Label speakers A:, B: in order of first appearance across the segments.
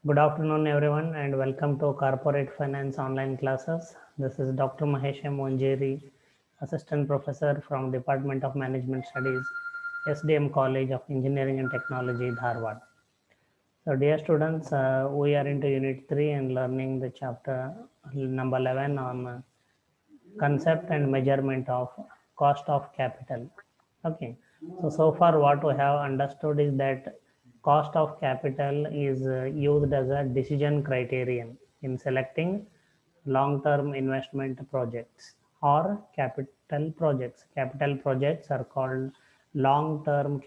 A: Good afternoon, everyone, and welcome to Corporate Finance online classes. This is Dr. Mahesh M. Monjeri, Assistant Professor from Department of Management Studies, SDM College of Engineering and Technology, Dharwad. So, dear students, we are into Unit 3 and learning the chapter number 11 on concept and measurement of cost of capital. Okay, so far what we have understood is that cost of capital is used as a decision criterion in selecting long-term investment projects or capital projects. Capital projects are called long-term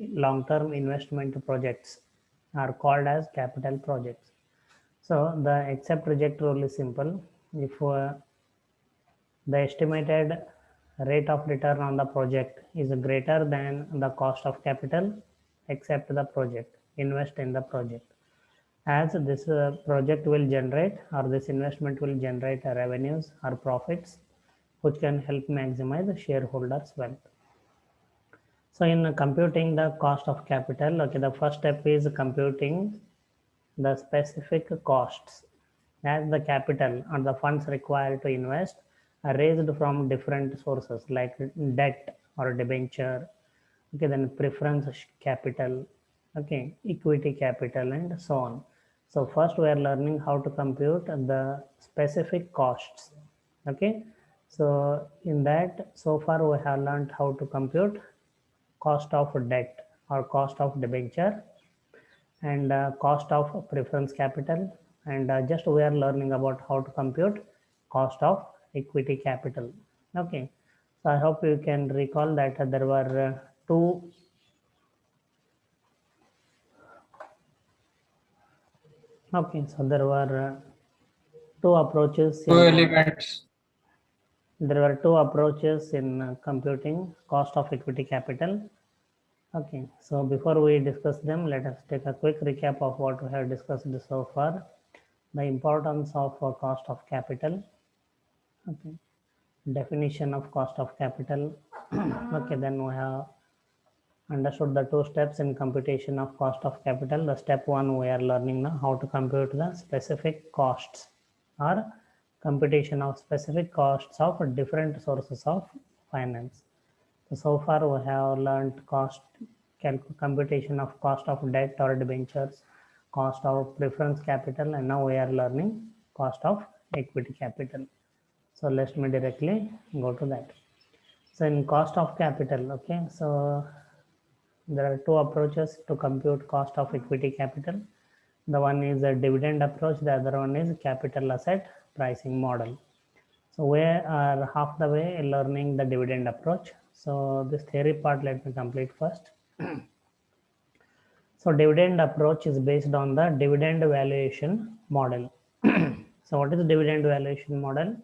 A: investment projects are called as capital projects. So the accept reject rule is simple. If the estimated rate of return on the project is greater than the cost of capital, accept the project, invest in the project, as this project will generate, or this investment will generate revenues or profits which can help maximize the shareholders wealth. So in computing the cost of capital, okay, the first step is computing the specific costs, as the capital or the funds required to invest are raised from different sources like debt or debenture, okay, then preference capital, okay, equity capital, and so on. So first we are learning how to compute the specific costs. Okay, so in that, so far we have learned how to compute cost of debt or cost of debenture and cost of preference capital, and just we are learning about how to compute cost of equity capital. Okay, so I hope you can recall that there were two okay, so there were two approaches
B: Two
A: in
B: elements.
A: there were two approaches in computing cost of equity capital. Okay, so before we discuss them, let us take a quick recap of what we have discussed so far. The importance of cost of capital. Okay, definition of cost of capital. Okay, then we have understood the two steps in computation of cost of capital. The step one, we are learning now how to compute the specific costs or computation of specific costs of different sources of finance. So far we have learned computation of cost of debt or debentures, cost of preference capital, and now we are learning cost of equity capital. So let me directly go to that. So in cost of capital, okay, so there are two approaches to compute cost of equity capital. The one is a dividend approach, the other one is capital asset pricing model. So we are half the way learning the dividend approach. So this theory part, let me complete first. So dividend approach is based on the dividend valuation model. So what is the dividend valuation model?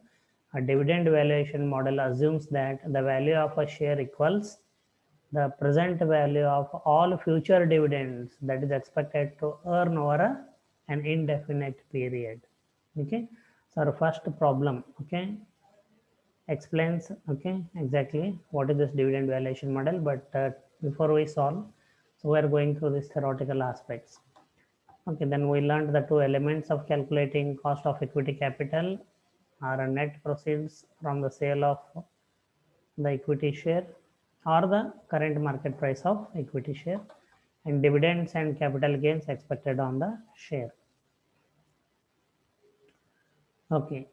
A: A dividend valuation model assumes that the value of a share equals the present value of all future dividends that is expected to earn over an indefinite period. Okay, so our first problem, okay, explains, okay, exactly what is this dividend valuation model. But before we solve, so we are going through these theoretical aspects. Okay, then we learned the two elements of calculating cost of equity capital are net proceeds from the sale of the equity share or the current market price of equity share, and dividends and capital gains expected on the share. Okay.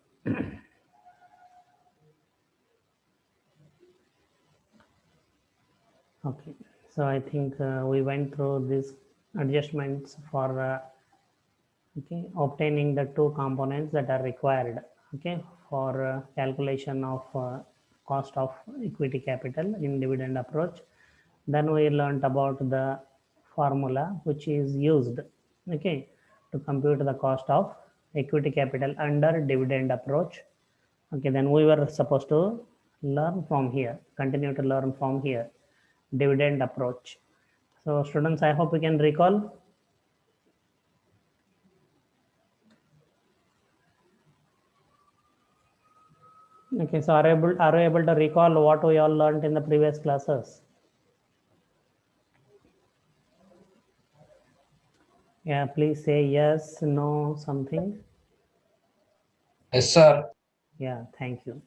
A: Okay, so I think we went through these adjustments for okay, obtaining the two components that are required, okay, for calculation of cost of equity capital in dividend approach. Then we learned about the formula which is used, okay, to compute the cost of equity capital under dividend approach. Okay, then we were supposed to learn from here, continue to learn from here, dividend approach. So students, I hope you can recall. Okay, so are you able to recall what we all learned in the previous classes? Yeah, please say yes, no, something.
B: Yes, sir.
A: Yeah, thank you.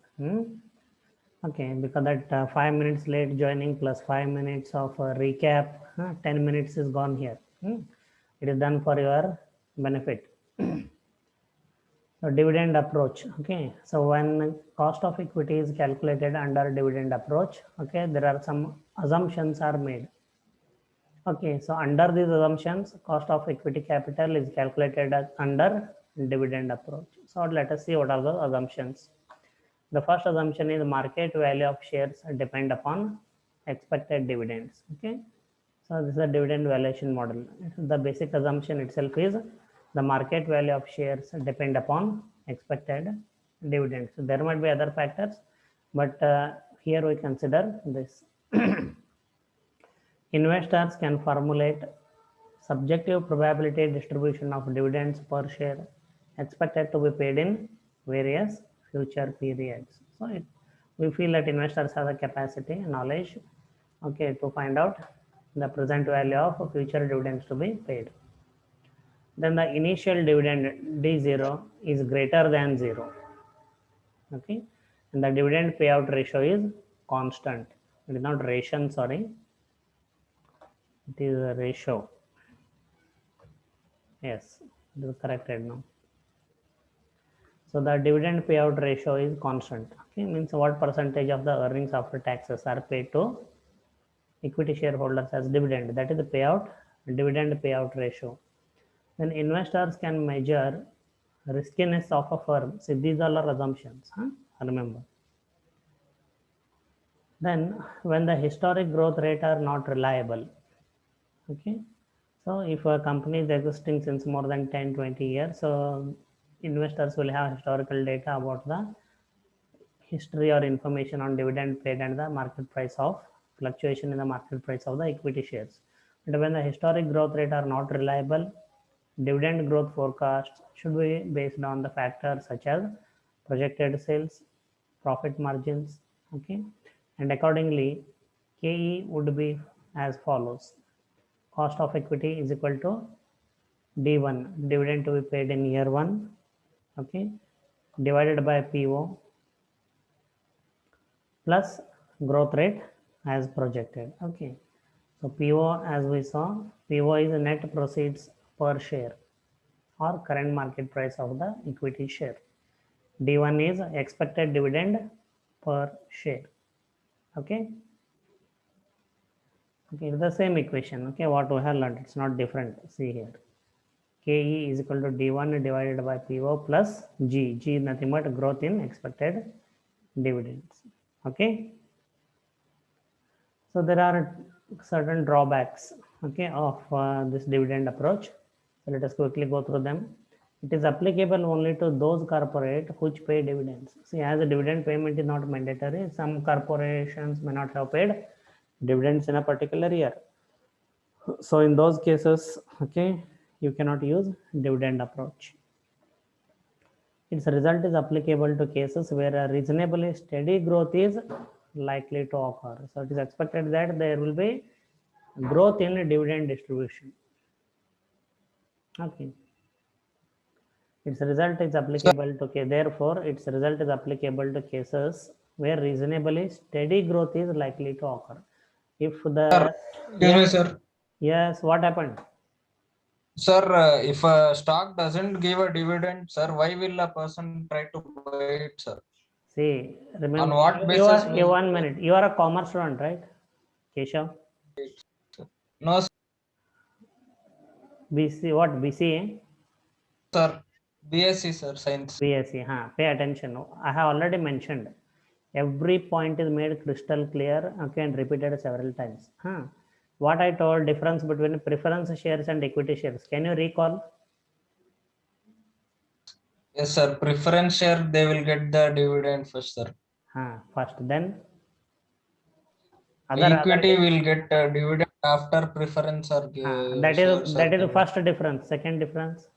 A: Okay, because that 5 minutes late joining plus 5 minutes of recap, 10 minutes is gone here. It is done for your benefit. So dividend approach. Okay, so when cost of equity is calculated under dividend approach, okay, there are some assumptions are made. Okay, so under these assumptions, cost of equity capital is calculated under dividend approach. So let us see what are the assumptions. The first assumption is market value of shares depend upon expected dividends. Okay, so this is a dividend valuation model. The basic assumption itself is the market value of shares depend upon expected dividends. So there might be other factors, but here we consider this. Investors can formulate subjective probability distribution of dividends per share expected to be paid in various future periods. So we feel that investors have the capacity and knowledge, okay, to find out the present value of future dividends to be paid. Then the initial dividend D0 is greater than 0. Okay, and the dividend payout ratio is constant. It is not ration, sorry, it is a ratio. Yes, it is corrected now. So the dividend payout ratio is constant. Okay, means what percentage of the earnings after taxes are paid to equity shareholders as dividend. That is the payout, dividend payout ratio. Then investors can measure riskiness of a firm. See, these all are assumptions. Remember. Then when the historic growth rate are not reliable. Okay. So if a company is existing since more than 10, 20 years, so investors will have historical data about the history or information on dividend paid and the market price of fluctuation in the market price of the equity shares. But when the historic growth rate are not reliable, dividend growth forecasts should be based on the factors such as projected sales, profit margins, okay, and accordingly, KE would be as follows: cost of equity is equal to D1, dividend to be paid in year one, okay, divided by PO plus growth rate as projected. Okay, so PO, as we saw, PO is net proceeds per share or current market price of the equity share. D1 is expected dividend per share. Okay, okay, it's the same equation. Okay, what we have learned, it's not different. See here, KE is equal to D1 divided by PO plus G. G is nothing but growth in expected dividends. Okay, so there are certain drawbacks, okay, of this dividend approach. So let us quickly go through them. It is applicable only to those corporate which pay dividends. See, as a dividend payment is not mandatory, some corporations may not have paid dividends in a particular year. So in those cases, okay, you cannot use dividend approach. Its result is applicable to cases where a reasonably steady growth is likely to occur. So it is expected that there will be growth in dividend distribution. Okay. Its result is
B: Sir,
A: applicable to, therefore, its result is applicable to cases where reasonably steady growth is likely to occur. If
B: sir,
A: the,
B: excuse
A: yes,
B: me, sir.
A: yes, what happened?
B: Sir, if a stock doesn't give a dividend, sir, why will a person try to buy it, sir?
A: See,
B: On
A: remember,
B: what
A: you
B: basis
A: are, you
B: will
A: 1 minute, you are a commerce student, right? Keshav?
B: it, sir? No,
A: BC, what, BCA?
B: sir. BSc, sir, science.
A: BSc, pay attention. I have already mentioned. Every point is made crystal clear, okay, and repeated several times. What I told, difference between preference shares and equity shares. Can you recall?
B: Yes, sir. Preference share, they will get the dividend first, sir.
A: First, then other
B: Equity will get a dividend after preference or
A: that is
B: shares are
A: that is the
B: given.
A: first difference. Second difference.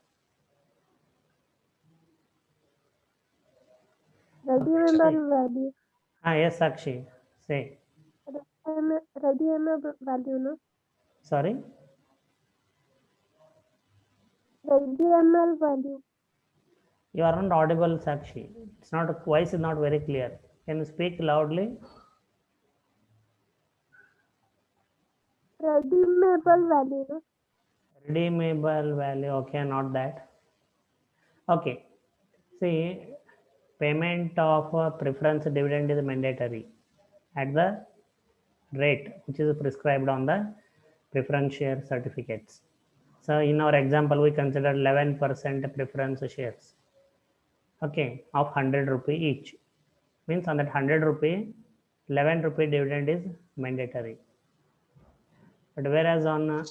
C: Redeemable value.
A: Yes, Sakshi. Say.
C: Redeemable value, no?
A: Sorry.
C: LDML value.
A: You are not audible, Sakshi. It's not, voice is not very clear. Can you speak loudly?
C: Redeemable value. No?
A: Redeemable value, okay, not that. Okay, see, payment of preference dividend is mandatory at the rate which is prescribed on the preference share certificates. So in our example, we consider 11% preference shares, okay, of 100 rupee each. Means on that 100 rupee, 11 rupee dividend is mandatory. But whereas on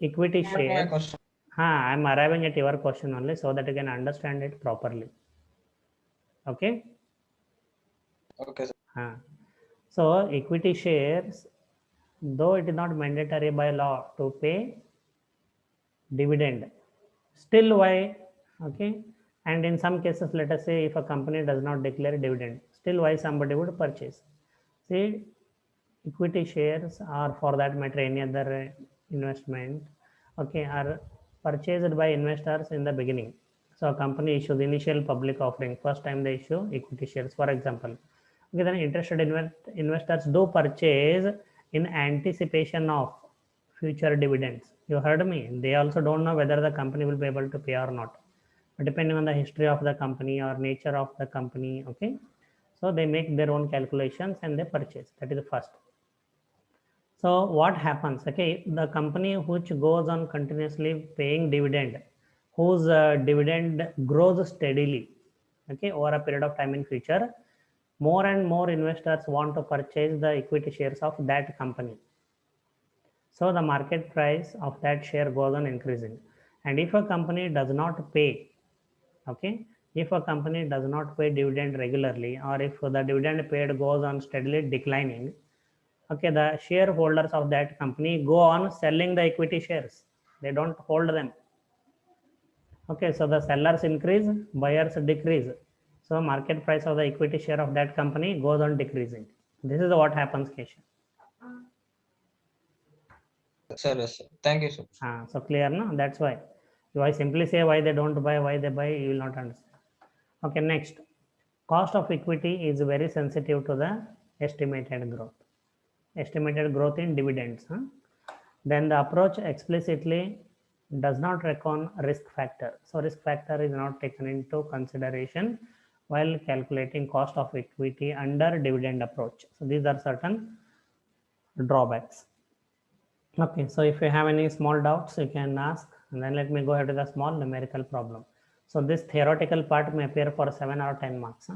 A: equity
B: My
A: shares,
B: question.
A: I'm arriving at your question only so that you can understand it properly. Okay.
B: Okay, sir.
A: So equity shares, though it is not mandatory by law to pay dividend, still why, okay, and in some cases, let us say if a company does not declare dividend, still why somebody would purchase. See, equity shares or for that matter any other investment, okay, are purchased by investors in the beginning. So a company issues the initial public offering, first time they issue equity shares, for example. Okay, then interested investors do purchase in anticipation of future dividends. You heard me. They also don't know whether the company will be able to pay or not, depending on the history of the company or nature of the company. Okay, so they make their own calculations and they purchase. That is the first. So what happens? Okay, the company which goes on continuously paying dividend, whose dividend grows steadily, okay, over a period of time in future, more and more investors want to purchase the equity shares of that company. So the market price of that share goes on increasing. And if a company does not pay, okay, if a company does not pay dividend regularly, or if the dividend paid goes on steadily declining, okay, the shareholders of that company go on selling the equity shares. They don't hold them. Okay, so the sellers increase, buyers decrease. So market price of the equity share of that company goes on decreasing. This is what happens, Keshav.
B: Sir, yes, sir. Thank you, sir.
A: So clear, no? That's why. If I simply say why they don't buy, why they buy, you will not understand. Okay, next. Cost of equity is very sensitive to the estimated growth. Estimated growth in dividends. Then the approach explicitly does not reckon risk factor. So risk factor is not taken into consideration while calculating cost of equity under dividend approach. So these are certain drawbacks. Okay, so if you have any small doubts, you can ask, and then let me go ahead with a small numerical problem. So this theoretical part may appear for 7 or 10 marks.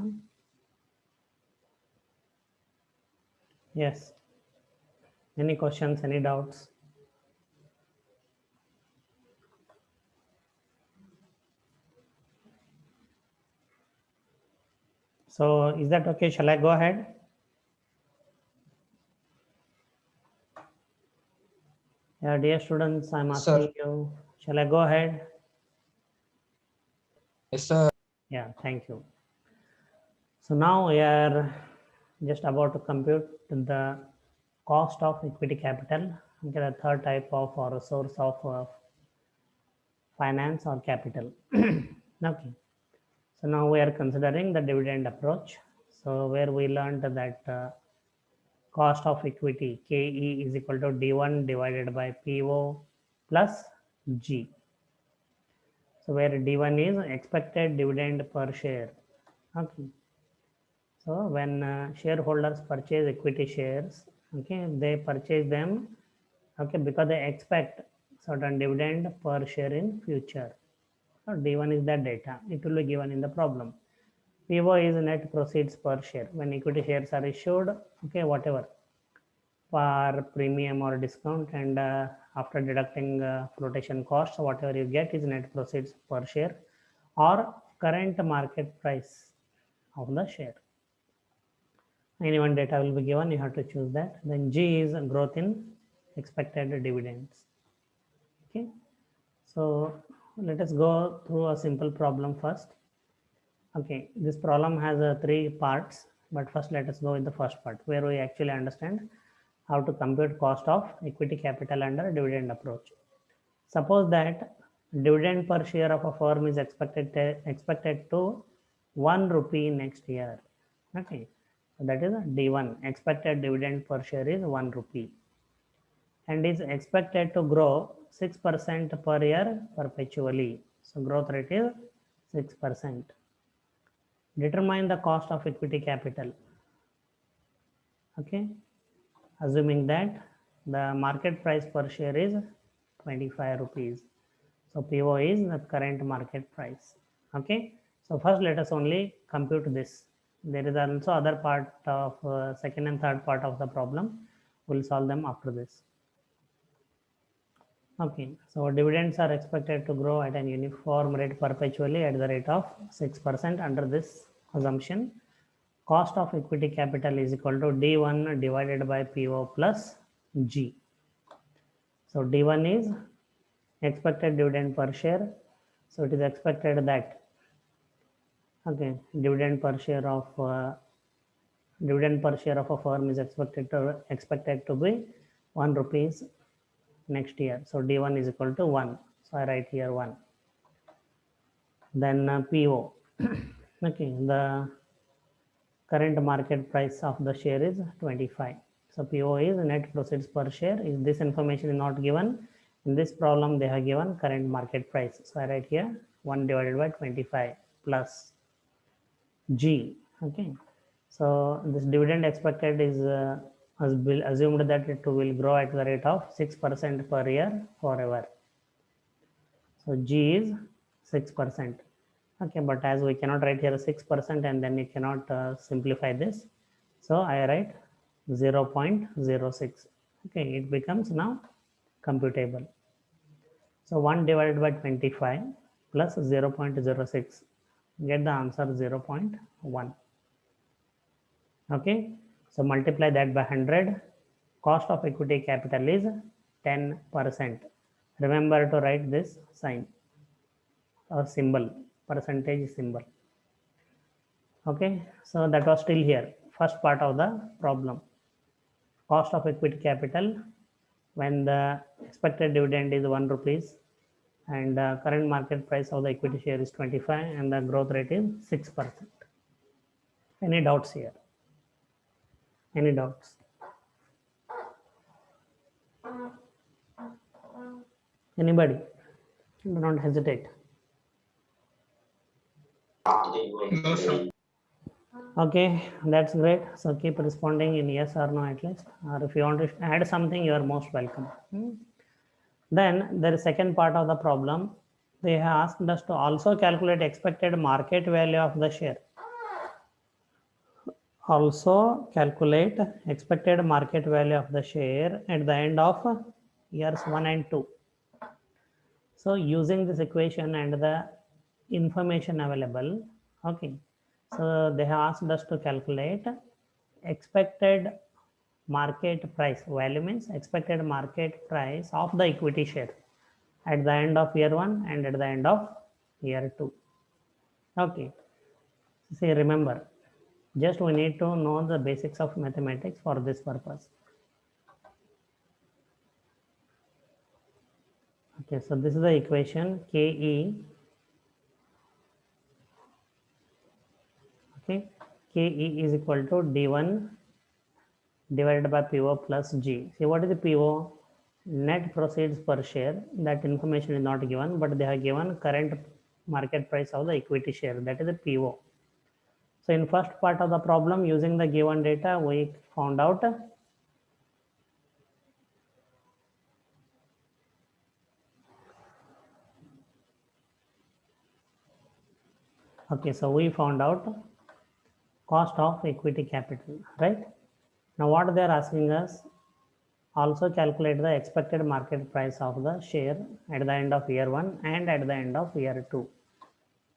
A: Yes. Any questions, any doubts? So is that okay? Shall I go ahead? Yeah, dear students, I'm asking you, shall I go ahead?
B: Yes, sir.
A: Yeah, thank you. So now we are just about to compute the cost of equity capital, okay, the third type of or source of finance or capital. Okay. So now we are considering the dividend approach. So where we learned that cost of equity KE is equal to D1 divided by PO plus G. So where D1 is expected dividend per share. Okay. So when shareholders purchase equity shares, okay, they purchase them, okay, because they expect certain dividend per share in future. So D1 is that data. It will be given in the problem. PO is net proceeds per share. When equity shares are issued, okay, whatever, for premium or discount, and after deducting flotation cost, whatever you get is net proceeds per share or current market price of the share. Any one data will be given, you have to choose that. Then G is growth in expected dividends. Okay, so let us go through a simple problem first. Okay, this problem has 3 parts, but first let us go with the first part where we actually understand how to compute cost of equity capital under dividend approach. Suppose that dividend per share of a firm is expected to 1 rupee next year. Okay, so that is D1. Expected dividend per share is 1 rupee and is expected to grow 6% per year perpetually. So growth rate is 6%. Determine the cost of equity capital. Okay, assuming that the market price per share is 25 rupees. So PO is the current market price. Okay, so first let us only compute this. There is also other part of second and third part of the problem. We'll solve them after this. Okay, so dividends are expected to grow at an uniform rate perpetually at the rate of 6% under this assumption. Cost of equity capital is equal to D1 divided by PO plus G. So D1 is expected dividend per share. So it is expected that dividend per share of a firm is expected to be 1 rupees next year. So D1 is equal to 1. So I write here 1. Then PO. Okay, the current market price of the share is 25. So PO is net proceeds per share. If this information is not given, in this problem they have given current market price. So I write here 1 divided by 25 plus G. Okay, so this dividend expected is assumed that it will grow at the rate of 6% per year forever. So G is 6%. Okay, but as we cannot write here 6% and then you cannot simplify this. So I write 0.06. Okay, it becomes now computable. So 1 divided by 25 plus 0.06. Get the answer 0.1. Okay, so multiply that by 100. Cost of equity capital is 10%. Remember to write this sign or symbol, percentage symbol. Okay, so that was still here. First part of the problem. Cost of equity capital when the expected dividend is 1 rupees and current market price of the equity share is 25 and the growth rate is 6%. Any doubts here? Any doubts? Anybody? Do not hesitate.
B: No, sir.
A: Okay, that's great. So keep responding in yes or no at least. Or if you want to add something, you are most welcome. Then there is second part of the problem. They have asked us to also calculate expected market value of the share. Also calculate expected market value of the share at the end of years 1 and 2. So using this equation and the information available, okay, so they have asked us to calculate expected market price. Value means expected market price of the equity share at the end of year 1 and at the end of year 2. Okay, see, remember, just we need to know the basics of mathematics for this purpose. Okay, so this is the equation KE. Okay, KE is equal to D1 divided by PO plus G. See, what is the PO? Net proceeds per share. That information is not given, but they have given current market price of the equity share. That is the PO. So in first part of the problem, using the given data, we found out okay, so we found out cost of equity capital, right? Now what they are asking us, also calculate the expected market price of the share at the end of year 1 and at the end of year 2.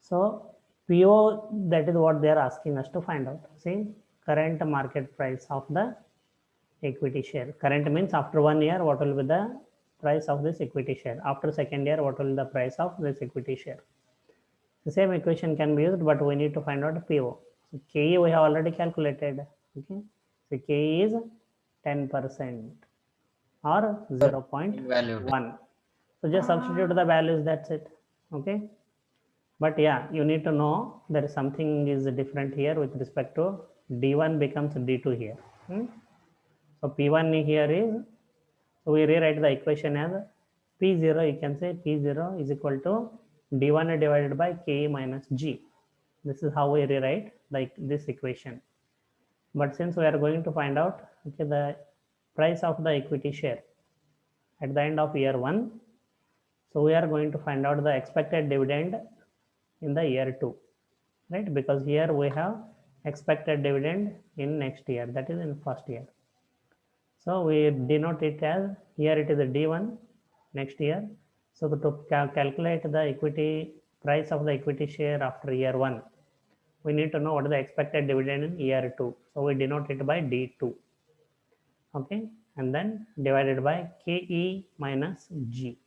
A: So PO, that is what they are asking us to find out. See, current market price of the equity share. Current means after 1 year, what will be the price of this equity share? After second year, what will be the price of this equity share? The same equation can be used, but we need to find out PO. So KE we have already calculated. Okay, so KE is 10% or 0.1. So just substitute the values, that's it. Okay. But yeah, you need to know there is something is different here with respect to D1 becomes D2 here. So P1 here is, so we rewrite the equation as P0, you can say P0 is equal to D1 divided by K minus G. This is how we rewrite like this equation. But since we are going to find out, okay, the price of the equity share at the end of year 1, so we are going to find out the expected dividend in the year 2, right? Because here we have expected dividend in next year, that is in first year. So we denote it as, here it is a D1 next year. So to calculate the equity price of the equity share after year 1, we need to know what is the expected dividend in year 2. So we denote it by D2. Okay, and then divided by KE minus G.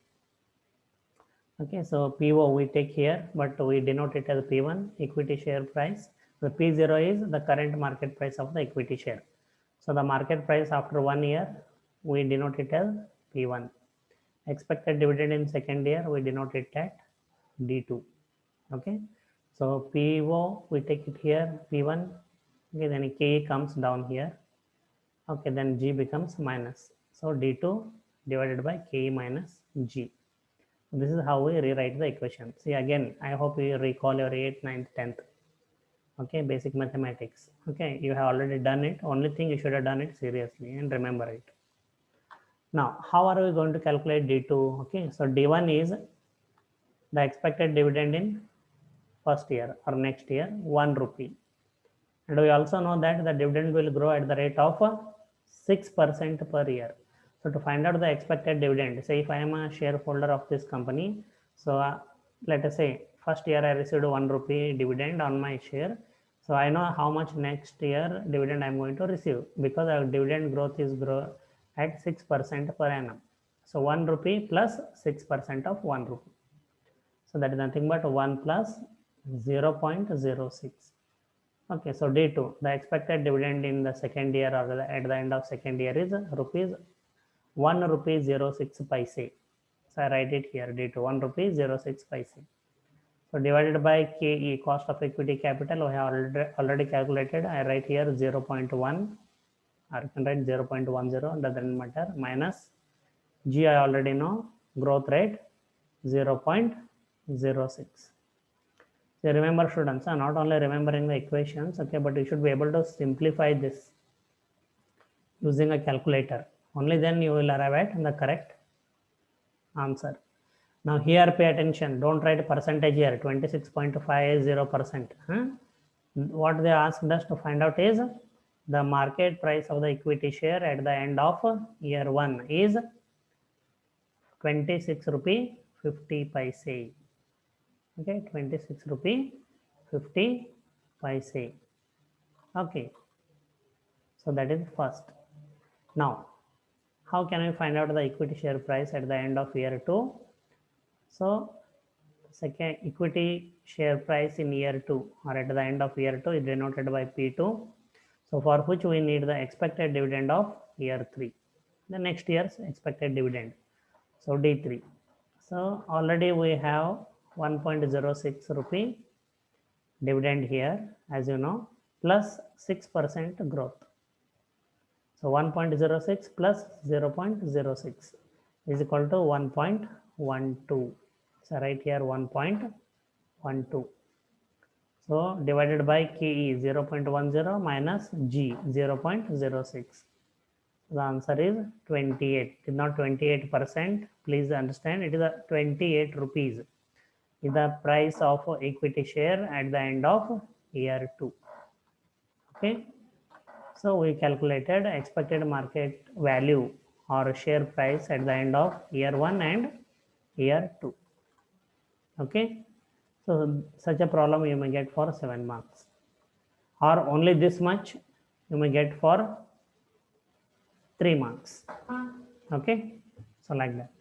A: Okay, so PO we take here, but we denote it as P1, equity share price. The P0 is the current market price of the equity share. So the market price after 1 year, we denote it as P1. Expected dividend in second year, we denote it at D2. Okay, so PO, we take it here, P1. Okay, then K comes down here. Okay, then G becomes minus. So D2 divided by K minus G. This is how we rewrite the equation. See, again, I hope you recall your 8th, 9th, 10th. Okay, basic mathematics. Okay, you have already done it. Only thing you should have done it seriously and remember it. Now, how are we going to calculate D2? Okay, so D1 is the expected dividend in first year or next year, 1 rupee. And we also know that the dividend will grow at the rate of 6% per year. So to find out the expected dividend, say if I am a shareholder of this company, so let us say first year I received 1 rupee dividend on my share. So I know how much next year dividend I am going to receive, because our dividend growth is at 6% per annum. So 1 rupee plus 6% of 1 rupee. So that is nothing but 1 plus 0.06. Okay, so D2, the expected dividend in the second year or at the end of second year is rupees 1 rupee 06 paise. So I write it here, D2, 1 rupee 06 paise. So divided by KE, cost of equity capital, we have already calculated. I write here 0.1, or I can write 0.10, doesn't matter, minus G, I already know, growth rate 0.06. So remember, students, not only remembering the equations, okay, but you should be able to simplify this using a calculator. Only then you will arrive at the correct answer. Now here pay attention, don't write percentage here, 26.50%. What they asked us to find out is the market price of the equity share at the end of year 1 is 26 rupee 50 paise. Okay, 26 rupee 50 paise. Okay, so that is first. Now, how can we find out the equity share price at the end of year 2? So, second, equity share price in year 2 or at the end of year 2 is denoted by P2. So, for which we need the expected dividend of year 3, the next year's expected dividend. So, D3. So, already we have 1.06 rupee dividend here, as you know, plus 6% growth. So 1.06 plus 0.06 is equal to 1.12. So right here 1.12. So divided by KE 0.10 minus G 0.06. The answer is 28. It is not 28%. Please understand, it is a 28 rupees is the price of equity share at the end of year 2. Okay. So we calculated expected market value or share price at the end of year 1 and year 2. Okay. So such a problem you may get for 7 marks, or only this much you may get for 3 marks. Okay. So like that.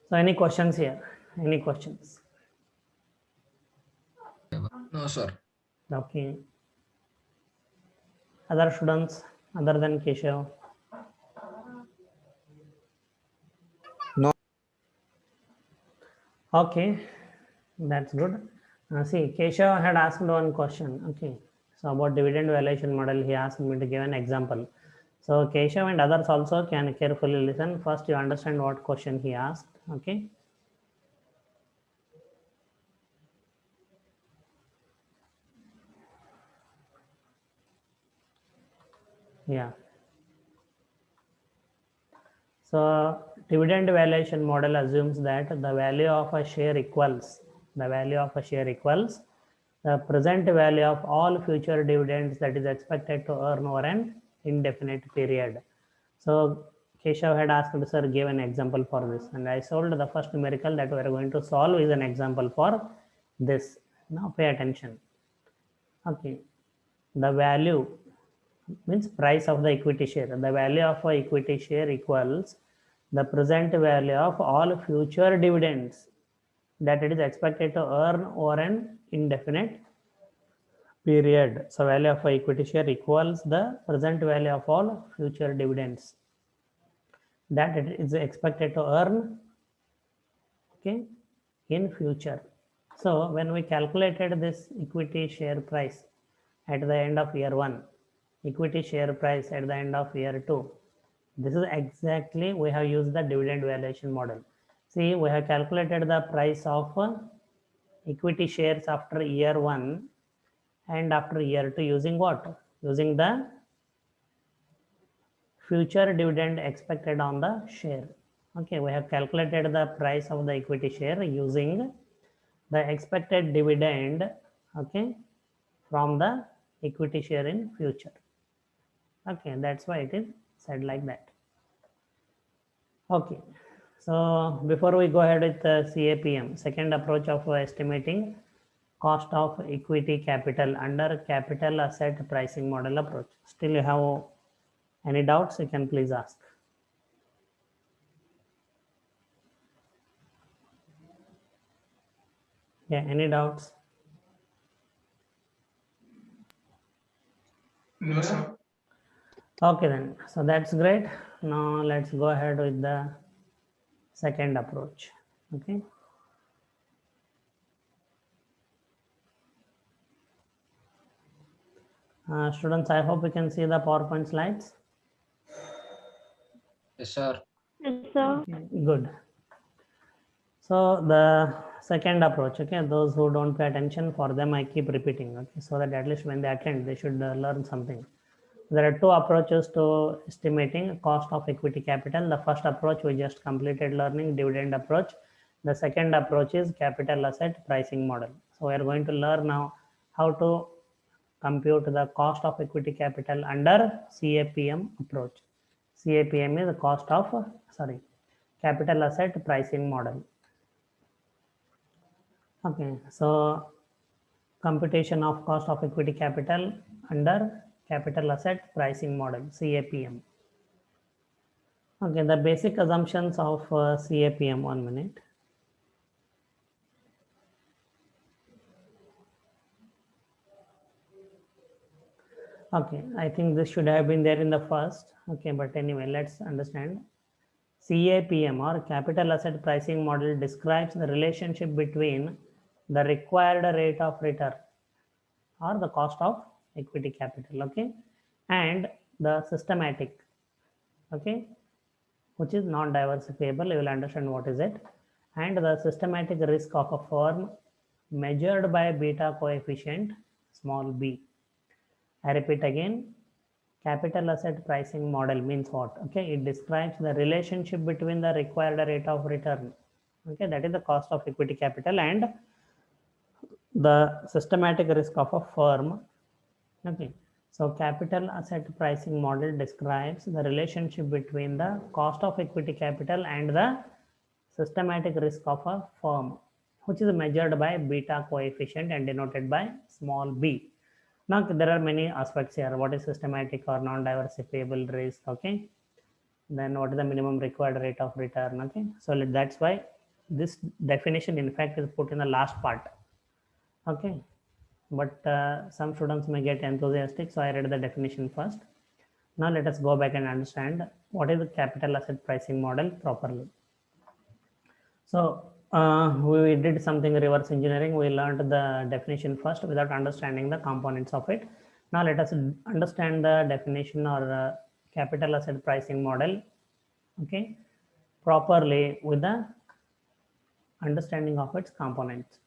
A: So any questions here? Any questions?
B: No, sir.
A: Okay. Other students other than Keshav? Okay, that's good. See, Keshav had asked one question. Okay, so about dividend valuation model, he asked me to give an example. So Keshav and others also can carefully listen. First, you understand what question he asked. Okay. Yeah. So dividend valuation model assumes that the value of a share equals the present value of all future dividends that is expected to earn over an indefinite period. So Keshav had asked me, sir, give an example for this. And I told the first numerical that we are going to solve is an example for this. Now pay attention. Okay. The value means price of the equity share. The value of a equity share equals the present value of all future dividends that it is expected to earn over an indefinite period. So value of a equity share equals the present value of all future dividends that it is expected to earn, okay, in future. So when we calculated this equity share price at the end of year 1, equity share price at the end of year 2, this is exactly we have used the dividend valuation model. See, we have calculated the price of equity shares after year 1 and after year 2 using what? Using the future dividend expected on the share. Okay, we have calculated the price of the equity share using the expected dividend, okay, from the equity share in future. Okay, that's why it is said like that. Okay, so before we go ahead with the CAPM, second approach of estimating cost of equity capital under capital asset pricing model approach. Still you have any doubts, you can please ask. Yeah, any doubts?
B: No, sir.
A: Okay then, so that's great. Now let's go ahead with the second approach. Okay. Students, I hope you can see the PowerPoint slides.
B: Yes, sir.
C: Yes, sir.
A: Okay, good. So the second approach, okay, those who don't pay attention, for them I keep repeating, okay, so that at least when they attend, they should learn something. There are two approaches to estimating cost of equity capital. The first approach we just completed learning, dividend approach. The second approach is capital asset pricing model. So we are going to learn now how to compute the cost of equity capital under CAPM approach. CAPM is the cost of, capital asset pricing model. Okay, so computation of cost of equity capital under capital asset pricing model, CAPM. Okay, the basic assumptions of CAPM, 1 minute. Okay, I think this should have been there in the first. Okay, but anyway, let's understand. CAPM or capital asset pricing model describes the relationship between the required rate of return or the cost of equity capital, okay, and the systematic, okay, which is non-diversifiable. You will understand what is it. And the systematic risk of a firm measured by beta coefficient small b. I repeat again, capital asset pricing model means what? Okay, it describes the relationship between the required rate of return, okay, that is the cost of equity capital, and the systematic risk of a firm. Okay, so capital asset pricing model describes the relationship between the cost of equity capital and the systematic risk of a firm, which is measured by beta coefficient and denoted by small b. Now there are many aspects here. What is systematic or non-diversifiable risk? Okay, then what is the minimum required rate of return? Okay, so that's why this definition in fact is put in the last part. Okay, but some students may get enthusiastic, so I read the definition first. Now let us go back and understand what is the capital asset pricing model properly. So we did something reverse engineering. We learned the definition first without understanding the components of it. Now let us understand the definition or capital asset pricing model, okay, properly with the understanding of its components.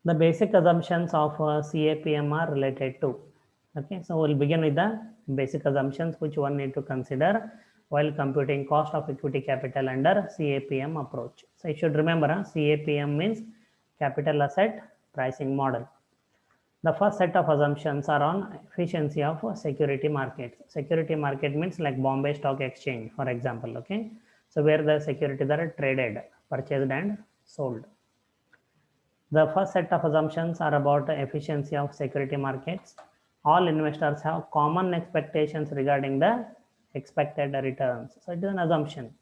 A: The basic assumptions of CAPM are related to. Okay, so we'll begin with the basic assumptions which one need to consider while computing cost of equity capital under CAPM approach. So you should remember CAPM means capital asset pricing model. The first set of assumptions are on efficiency of security markets. Security market means like Bombay Stock Exchange, for example. Okay, so where the securities are traded, purchased and sold. The first set of assumptions are about the efficiency of security markets. All investors have common expectations regarding the expected returns. So it is an assumption.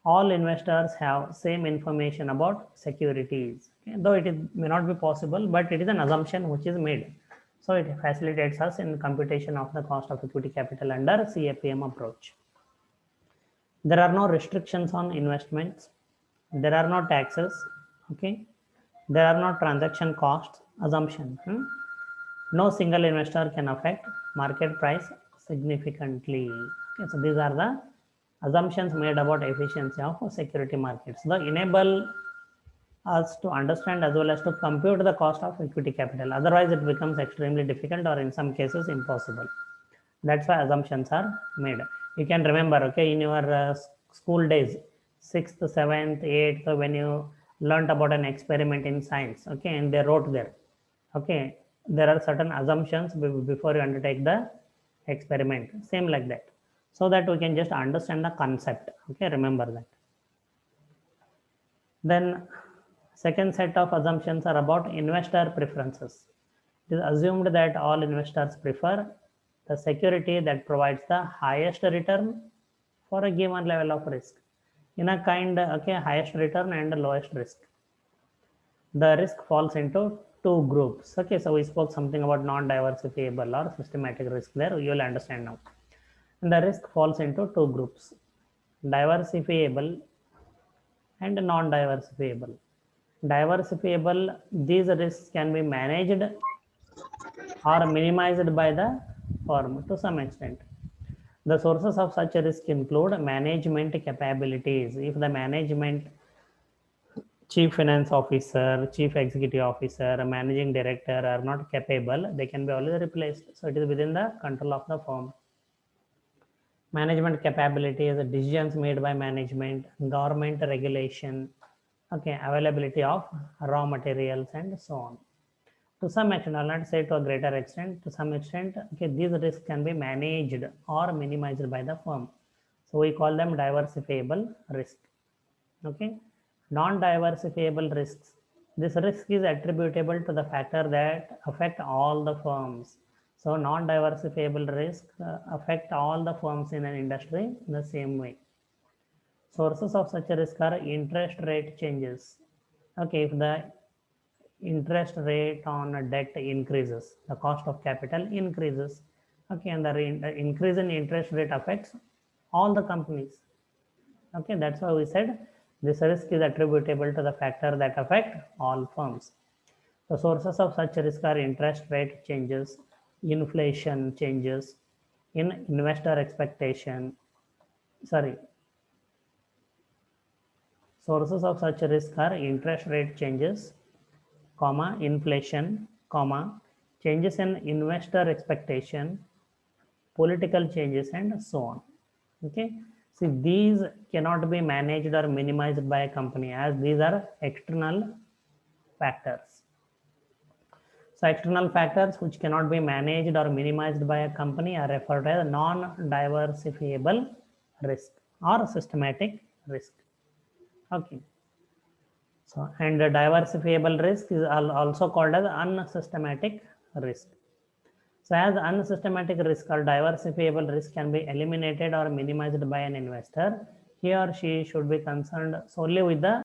A: All investors have same information about securities. Okay? Though may not be possible, but it is an assumption which is made. So it facilitates us in computation of the cost of equity capital under CAPM approach. There are no restrictions on investments. There are no taxes. Okay. There are no transaction costs. Assumption. No single investor can affect market price significantly. Okay, so these are the assumptions made about efficiency of security markets. They enable us to understand as well as to compute the cost of equity capital. Otherwise, it becomes extremely difficult or in some cases impossible. That's why assumptions are made. You can remember, okay, in your school days, 6th, 7th, 8th, when you learned about an experiment in science, okay, and they wrote there, okay, there are certain assumptions before you undertake the experiment, same like that, so that we can just understand the concept, okay, remember that. Then second set of assumptions are about investor preferences. It is assumed that all investors prefer the security that provides the highest return for a given level of risk. In a kind, okay, highest return and lowest risk. The risk falls into two groups. Okay, so we spoke something about non-diversifiable or systematic risk there. You will understand now. And the risk falls into two groups: diversifiable and non-diversifiable. Diversifiable, these risks can be managed or minimized by the firm to some extent. The sources of such a risk include management capabilities. If the management, chief finance officer, chief executive officer, managing director are not capable, they can be always replaced. So it is within the control of the firm. Management capability is decisions made by management, government regulation, okay, availability of raw materials and so on. To some extent, I'll not say to a greater extent, to some extent, okay, these risks can be managed or minimized by the firm. So we call them diversifiable risk. Okay, non-diversifiable risks. This risk is attributable to the factor that affect all the firms. So non-diversifiable risk affect all the firms in an industry in the same way. Sources of such a risk are interest rate changes. Okay, if the interest rate on debt increases, the cost of capital increases, okay, and the increase in interest rate affects all the companies. Okay, that's why we said this risk is attributable to the factor that affect all firms. The sources of such risk are interest rate changes, inflation changes, in investor expectation. Sources of such risk are interest rate changes, comma, inflation, comma, changes in investor expectation, political changes, and so on. Okay. See, these cannot be managed or minimized by a company as these are external factors. So external factors which cannot be managed or minimized by a company are referred as non-diversifiable risk or systematic risk. Okay. So, and the diversifiable risk is also called as unsystematic risk. So as unsystematic risk or diversifiable risk can be eliminated or minimized by an investor, he or she should be concerned solely with the